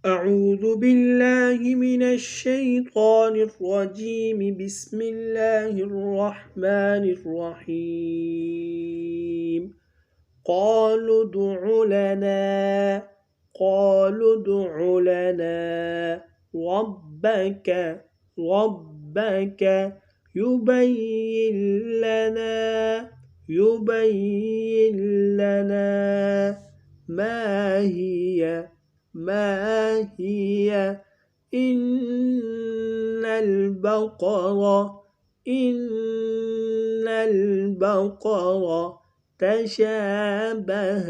أعوذ بالله من الشيطان الرجيم. بسم الله الرحمن الرحيم. قالوا ادع لنا ربك يبين لنا ما هي إن البقرة تشابه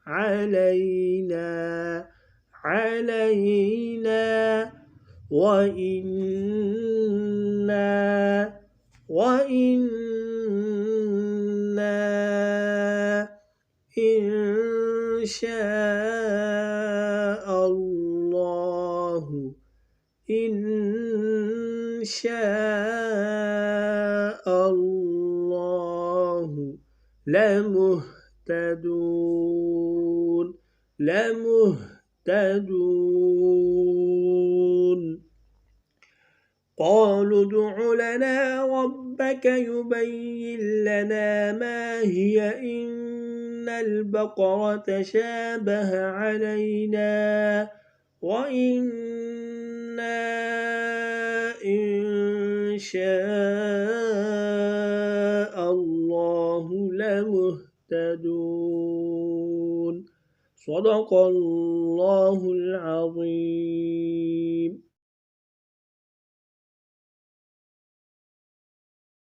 علينا وإنا إن شاء الله لمهتدون. قالوا ادع لنا ربك يبين لنا ما هي إن البقرة تشابه علينا وإنا إن شاء الله لمهتدون. صدق الله العظيم.